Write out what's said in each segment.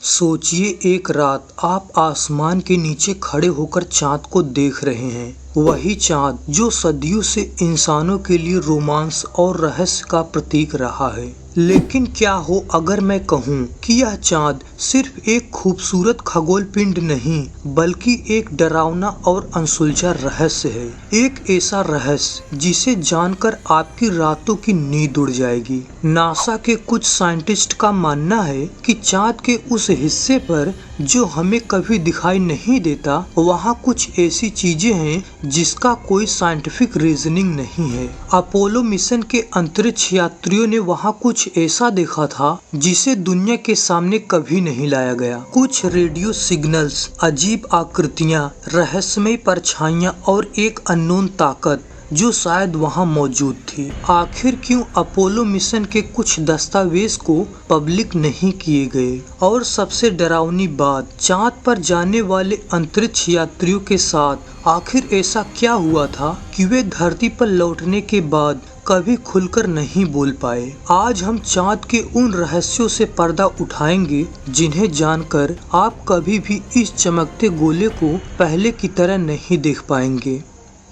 सोचिए, एक रात आप आसमान के नीचे खड़े होकर चांद को देख रहे हैं। वही चांद जो सदियों से इंसानों के लिए रोमांस और रहस्य का प्रतीक रहा है। लेकिन क्या हो अगर मैं कहूँ कि यह चांद सिर्फ एक खूबसूरत खगोल पिंड नहीं, बल्कि एक डरावना और अनसुलझा रहस्य है। एक ऐसा रहस्य जिसे जानकर आपकी रातों की नींद उड़ जाएगी। नासा के कुछ साइंटिस्ट का मानना है कि चांद के उस हिस्से पर जो हमें कभी दिखाई नहीं देता, वहाँ कुछ ऐसी चीजें हैं जिसका कोई साइंटिफिक रीजनिंग नहीं है। अपोलो मिशन के अंतरिक्ष यात्रियों ने वहाँ कुछ ऐसा देखा था जिसे दुनिया के सामने कभी नहीं लाया गया। कुछ रेडियो सिग्नल्स, अजीब आकृतियाँ, रहस्यमय परछाइयाँ और एक अननोन ताकत जो शायद वहाँ मौजूद थी। आखिर क्यों अपोलो मिशन के कुछ दस्तावेज को पब्लिक नहीं किए गए? और सबसे डरावनी बात, चांद पर जाने वाले अंतरिक्ष यात्रियों के साथ आखिर ऐसा क्या हुआ था कि वे धरती पर लौटने के बाद कभी खुलकर नहीं बोल पाए। आज हम चांद के उन रहस्यों से पर्दा उठाएंगे जिन्हें जानकर आप कभी भी इस चमकते गोले को पहले की तरह नहीं देख पाएंगे।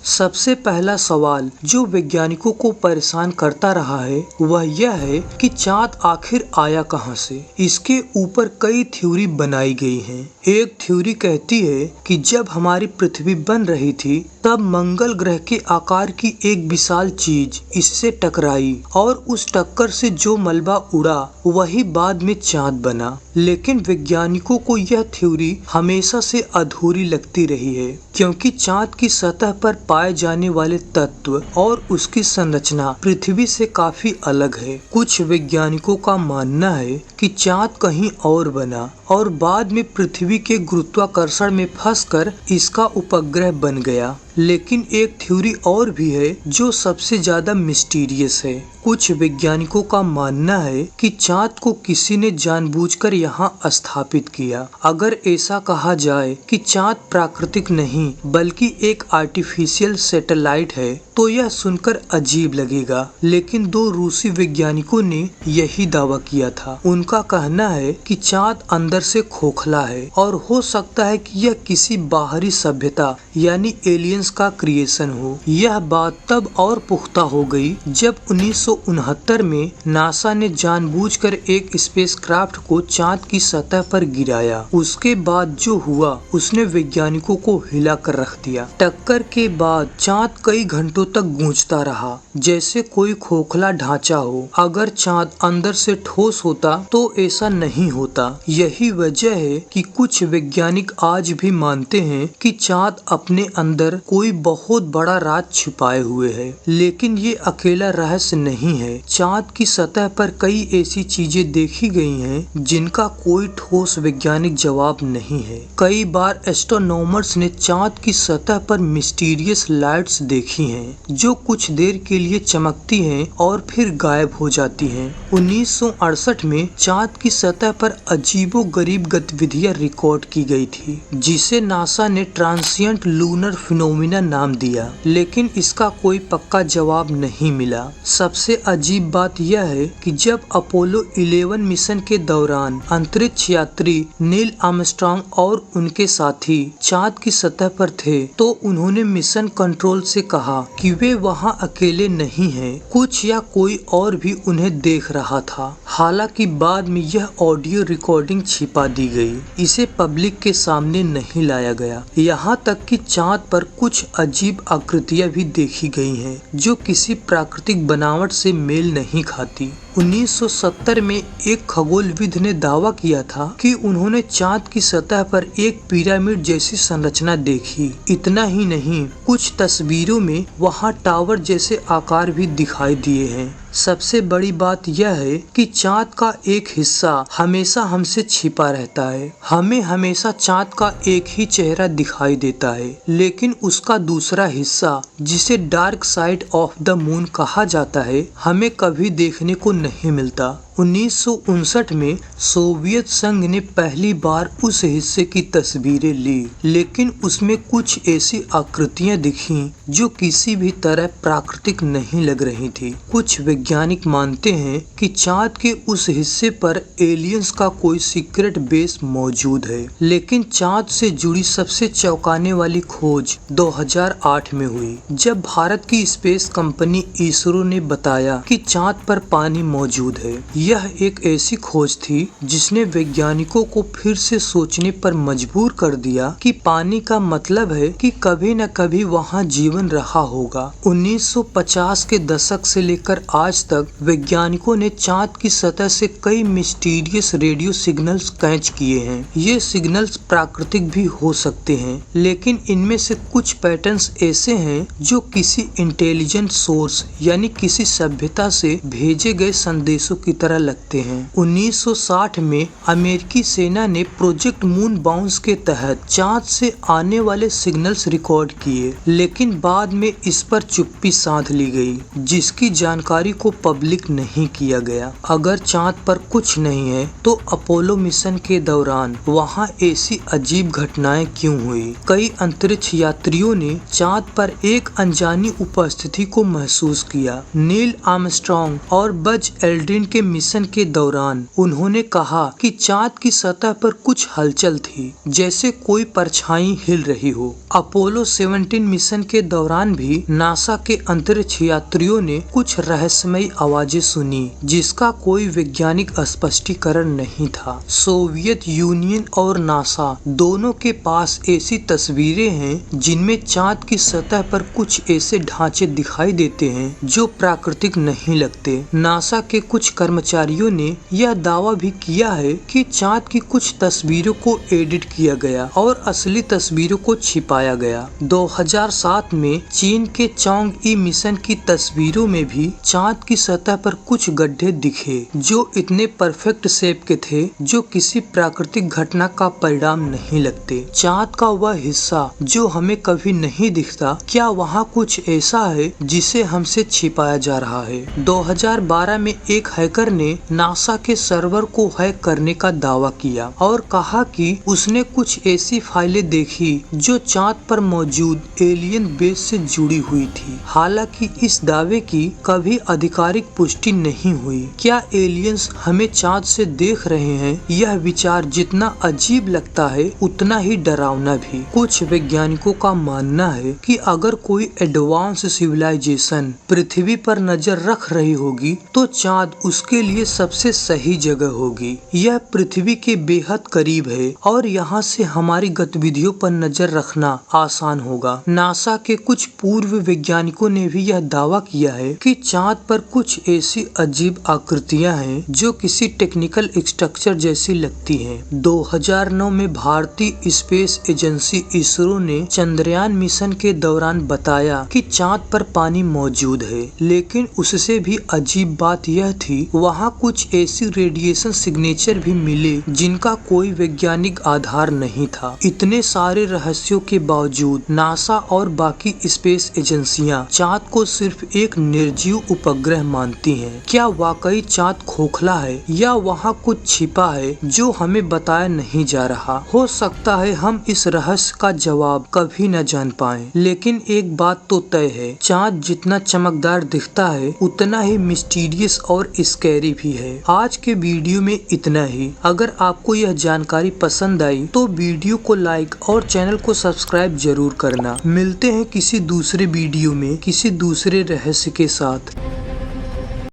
सबसे पहला सवाल जो वैज्ञानिकों को परेशान करता रहा है वह यह है कि चांद आखिर आया कहां से। इसके ऊपर कई थ्योरी बनाई गई हैं। एक थ्योरी कहती है कि जब हमारी पृथ्वी बन रही थी तब मंगल ग्रह के आकार की एक विशाल चीज इससे टकराई और उस टक्कर से जो मलबा उड़ा वही बाद में चांद बना। लेकिन वैज्ञानिकों को यह थ्योरी हमेशा से अधूरी लगती रही है, क्योंकि चांद की सतह पर पाए जाने वाले तत्व और उसकी संरचना पृथ्वी से काफी अलग है। कुछ वैज्ञानिकों का मानना है कि चांद कहीं और बना और बाद में पृथ्वी के गुरुत्वाकर्षण में फंसकर इसका उपग्रह बन गया। लेकिन एक थ्योरी और भी है जो सबसे ज्यादा मिस्टीरियस है। कुछ वैज्ञानिकों का मानना है कि चांद को किसी ने जानबूझकर यहाँ स्थापित किया। अगर ऐसा कहा जाए कि चांद प्राकृतिक नहीं बल्कि एक आर्टिफिशियल सैटेलाइट है तो यह सुनकर अजीब लगेगा, लेकिन दो रूसी वैज्ञानिकों ने यही दावा किया था। उनका कहना है कि चांद अंदर से खोखला है और हो सकता है कि यह किसी बाहरी सभ्यता यानी एलियंस का क्रिएशन हो। यह बात तब और पुख्ता हो गई जब 1969 में नासा ने जानबूझकर एक स्पेसक्राफ्ट को चांद की सतह पर गिराया। उसके बाद जो हुआ उसने वैज्ञानिकों को हिला कर रख दिया। टक्कर के बाद चांद कई घंटों तक गूंजता रहा जैसे कोई खोखला ढांचा हो। अगर चांद अंदर से ठोस होता तो ऐसा नहीं होता। यही वजह है कि कुछ वैज्ञानिक आज भी मानते हैं कि चांद अपने अंदर कोई बहुत बड़ा राज छिपाए हुए है। लेकिन ये अकेला रहस्य नहीं है। चांद की सतह पर कई ऐसी चीजें देखी गई हैं जिनका कोई ठोस वैज्ञानिक जवाब नहीं है। कई बार एस्ट्रोनॉमर्स ने चांद की सतह पर मिस्टीरियस लाइट्स देखी हैं जो कुछ देर के लिए चमकती हैं और फिर गायब हो जाती हैं। 1968 में चांद की सतह पर अजीबोगरीब गतिविधियां रिकॉर्ड की गई थी जिसे नासा ने ट्रांसिएंट लूनर फिनोमिना नाम दिया, लेकिन इसका कोई पक्का जवाब नहीं मिला। सबसे अजीब बात यह है कि जब अपोलो 11 मिशन के दौरान अंतरिक्ष यात्री नील आर्मस्ट्रांग और उनके साथी चांद की सतह पर थे तो उन्होंने मिशन कंट्रोल से कहा कि वे वहां अकेले नहीं हैं, कुछ या कोई और भी उन्हें देख रहा था। हालांकि बाद में यह ऑडियो रिकॉर्डिंग छिपा दी गई, इसे पब्लिक के सामने नहीं लाया गया। यहाँ तक कि चांद पर कुछ अजीब आकृतियां भी देखी गई हैं जो किसी प्राकृतिक बनावट से मेल नहीं खाती। 1970 में एक खगोलविद ने दावा किया था कि उन्होंने चांद की सतह पर एक पिरामिड जैसी संरचना देखी। इतना ही नहीं, कुछ तस्वीरों में वहां टावर जैसे आकार भी दिखाई दिए हैं। सबसे बड़ी बात यह है कि चांद का एक हिस्सा हमेशा हमसे छिपा रहता है। हमें हमेशा चांद का एक ही चेहरा दिखाई देता है, लेकिन उसका दूसरा हिस्सा जिसे dark side of the moon कहा जाता है हमें कभी देखने को नहीं मिलता। 1959 में सोवियत संघ ने पहली बार उस हिस्से की तस्वीरें ली, लेकिन उसमें कुछ ऐसी आकृतियां दिखीं जो किसी भी तरह प्राकृतिक नहीं लग रही थी। कुछ वैज्ञानिक मानते हैं कि चांद के उस हिस्से पर एलियंस का कोई सीक्रेट बेस मौजूद है, लेकिन चांद से जुड़ी सबसे चौंकाने वाली खोज 2008 में हुई, जब भारत की स्पेस कंपनी इसरो ने बताया कि चांद पर पानी मौजूद है। यह एक ऐसी खोज थी जिसने वैज्ञानिकों को फिर से सोचने पर मजबूर कर दिया कि पानी का मतलब है कि कभी न कभी वहाँ जीवन रहा होगा। 1950 के दशक से लेकर आज तक वैज्ञानिकों ने चांद की सतह से कई मिस्टीरियस रेडियो सिग्नल्स कैच किए हैं। ये सिग्नल्स प्राकृतिक भी हो सकते हैं, लेकिन इनमें से कुछ पैटर्न्स ऐसे हैं जो किसी इंटेलिजेंट सोर्स यानी किसी सभ्यता से भेजे गए संदेशों की तरह लगते हैं। 1960 में अमेरिकी सेना ने प्रोजेक्ट मून बाउंस के तहत चांद से आने वाले सिग्नल्स रिकॉर्ड किए, लेकिन बाद में इस पर चुप्पी साध ली गई, जिसकी जानकारी को पब्लिक नहीं किया गया। अगर चांद पर कुछ नहीं है तो अपोलो मिशन के दौरान वहां ऐसी अजीब घटनाएं क्यों हुई? कई अंतरिक्ष यात्रियों ने चांद पर एक अनजानी उपस्थिति को महसूस किया। नील आर्मस्ट्रॉन्ग और बज एल्ड्रिन के मिशन के दौरान उन्होंने कहा कि चांद की सतह पर कुछ हलचल थी, जैसे कोई परछाई हिल रही हो। अपोलो 17 मिशन के दौरान भी नासा के अंतरिक्ष यात्रियों ने कुछ रहस्यमयी आवाजें सुनी, जिसका कोई वैज्ञानिक स्पष्टीकरण नहीं था। सोवियत यूनियन और नासा दोनों के पास ऐसी तस्वीरें हैं जिनमें चांद की सतह पर कुछ ऐसे ढांचे दिखाई देते हैं जो प्राकृतिक नहीं लगते। नासा के कुछ कर्मचारियों ने यह दावा भी किया है कि चांद की कुछ तस्वीरों को एडिट किया गया और असली तस्वीरों को छिपाया गया। 2007 में चीन के चोंग ई मिशन की तस्वीरों में भी चांद की सतह पर कुछ गड्ढे दिखे जो इतने परफेक्ट शेप के थे जो किसी प्राकृतिक घटना का परिणाम नहीं लगते। चांद का वह हिस्सा जो हमें कभी नहीं दिखता, क्या वहाँ कुछ ऐसा है जिसे हमसे छिपाया जा रहा है? 2012 में एक हैकर ने नासा के सर्वर को हैक करने का दावा किया और कहा कि उसने कुछ ऐसी फाइलें देखी जो चांद पर मौजूद एलियन बेस से जुड़ी हुई थी। हालांकि इस दावे की कभी आधिकारिक पुष्टि नहीं हुई। क्या एलियंस हमें चांद से देख रहे हैं? यह विचार जितना अजीब लगता है उतना ही डरावना भी। कुछ वैज्ञानिकों का मानना है कि अगर कोई एडवांस सिविलाइजेशन पृथ्वी पर नजर रख रही होगी तो चांद उसके लिए सबसे सही जगह होगी। यह पृथ्वी के बेहद करीब है और यहाँ से हमारी गतिविधियों पर नजर रखना आसान होगा। नासा के कुछ पूर्व वैज्ञानिकों ने भी यह दावा किया है कि चांद पर कुछ ऐसी अजीब आकृतियां हैं जो किसी टेक्निकल स्ट्रक्चर जैसी लगती हैं। 2009 में भारतीय स्पेस एजेंसी इसरो ने चंद्रयान मिशन के दौरान बताया कि चांद पर पानी मौजूद है, लेकिन उससे भी अजीब बात यह थी वहाँ कुछ ऐसी रेडिएशन सिग्नेचर भी मिले जिनका कोई वैज्ञानिक आधार नहीं था। इतने सारे रहस्यों के बावजूद नासा और बाकी स्पेस एजेंसियां चांद को सिर्फ एक निर्जीव उपग्रह मानती हैं। क्या वाकई चांद खोखला है या वहाँ कुछ छिपा है जो हमें बताया नहीं जा रहा? हो सकता है हम इस रहस्य का जवाब कभी न जान पाएं, लेकिन एक बात तो तय है, चांद जितना चमकदार दिखता है उतना ही मिस्टीरियस और स्कैरी भी है। आज के वीडियो में इतना ही। अगर आपको यह जानकारी पसंद आई तो वीडियो को लाइक और चैनल को सब्सक्राइब जरूर करना। मिलते हैं किसी दूसरे वीडियो में किसी दूसरे रहस्य के साथ।